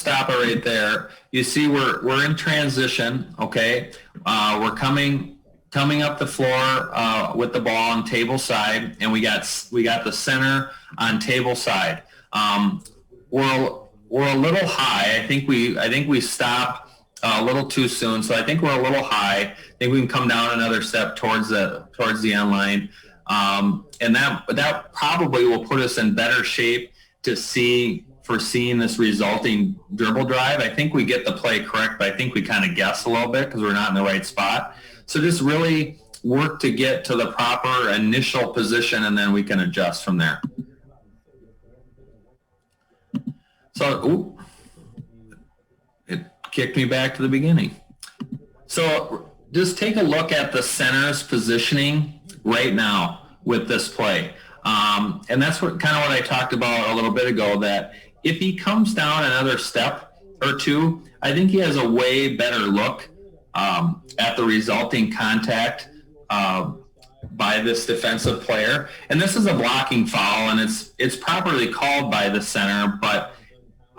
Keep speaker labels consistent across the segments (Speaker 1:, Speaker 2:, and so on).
Speaker 1: stop it right there. You see, we're in transition. Okay, we're coming up the floor with the ball on table side, and we got the center on table side. We're a little high. I think we stop a little too soon, so I think we're a little high. I think we can come down another step towards the end line, and that probably will put us in better shape to seeing this resulting dribble drive. I think we get the play correct, but I think we kind of guess a little bit because we're not in the right spot. So just really work to get to the proper initial position, and then we can adjust from there. So, it kicked me back to the beginning. So just take a look at the center's positioning right now with this play. And that's what I talked about a little bit ago, that if he comes down another step or two, I think he has a way better look at the resulting contact by this defensive player. And this is a blocking foul, and it's properly called by the center, but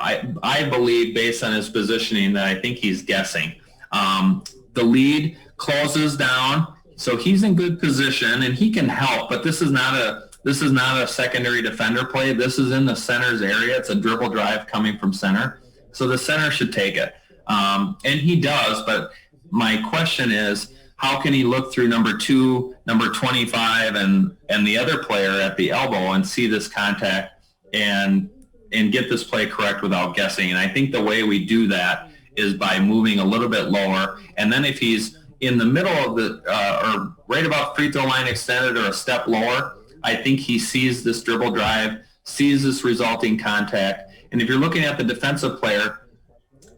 Speaker 1: I believe, based on his positioning, that I think he's guessing. The lead closes down, so he's in good position, and he can help, but this is not a secondary defender play. This is in the center's area. It's a dribble drive coming from center, so the center should take it. And he does, but my question is, how can he look through number 2, number 25, and the other player at the elbow and see this contact and get this play correct without guessing? And I think the way we do that is by moving a little bit lower. And then if he's in the middle of or right about free throw line extended or a step lower, I think he sees this dribble drive, sees this resulting contact. And if you're looking at the defensive player,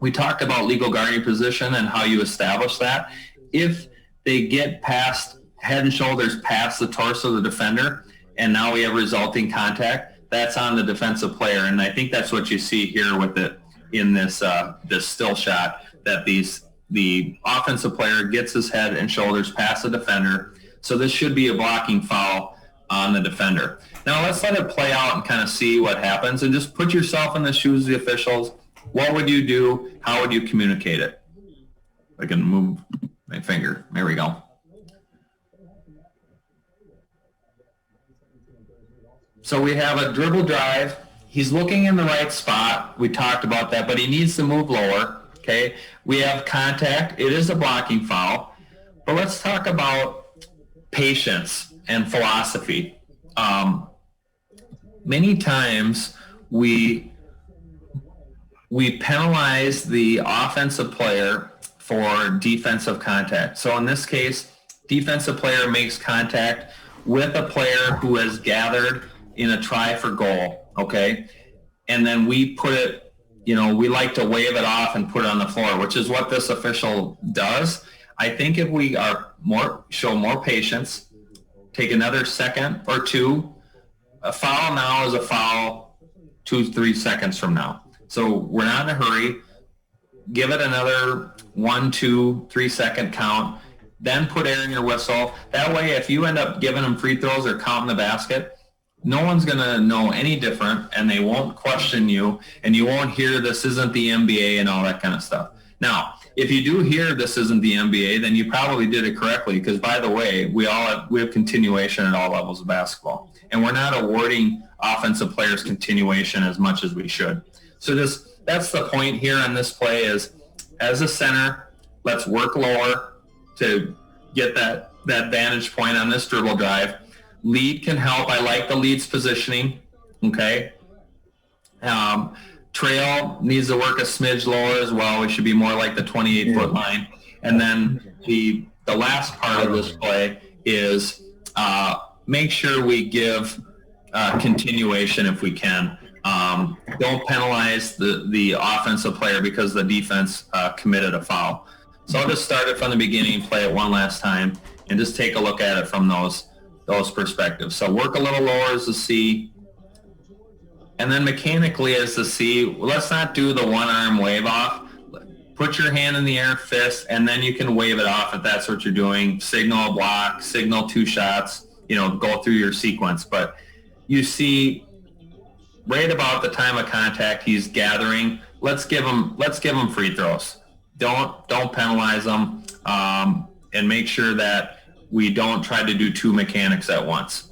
Speaker 1: we talked about legal guarding position and how you establish that. If they get past head and shoulders past the torso of the defender, and now we have resulting contact, that's on the defensive player. And I think that's what you see here with it in this still shot, that the offensive player gets his head and shoulders past the defender. So this should be a blocking foul on the defender. Now let's let it play out and kind of see what happens, and just put yourself in the shoes of the officials. What would you do? How would you communicate it? I can move my finger. There we go. So we have a dribble drive. He's looking in the right spot. We talked about that, but he needs to move lower. Okay. We have contact. It is a blocking foul. But let's talk about patience and philosophy. Many times we penalize the offensive player for defensive contact. So in this case, defensive player makes contact with a player who has gathered in a try for goal, okay? And then we put it, we like to wave it off and put it on the floor, which is what this official does. I think if we show more patience, take another second or two, a foul now is a foul 2-3 seconds from now. So we're not in a hurry. Give it another 1, 2, 3 second count, then put air in your whistle. That way, if you end up giving them free throws or counting the basket, no one's going to know any different, and they won't question you, and you won't hear this isn't the NBA and all that kind of stuff. Now, if you do hear this isn't the NBA, then you probably did it correctly, because, by the way, we have continuation at all levels of basketball, and we're not awarding offensive players continuation as much as we should. So that's the point here on this play is, as a center, let's work lower to get that vantage point on this dribble drive. Lead can help. I like the lead's positioning. Okay. Trail needs to work a smidge lower as well. We should be more like the 28-foot line. And then the last part of this play is make sure we give continuation if we can. Don't penalize the offensive player because the defense committed a foul. So I'll just start it from the beginning, play it one last time, and just take a look at it from those perspectives. So work a little lower as the C, and then mechanically as the C. Let's not do the one arm wave off. Put your hand in the air, fist, and then you can wave it off if that's what you're doing. Signal a block, signal 2 shots, go through your sequence. But you see right about the time of contact, he's gathering let's give them free throws. Don't penalize them, and make sure that we don't try to do two mechanics at once.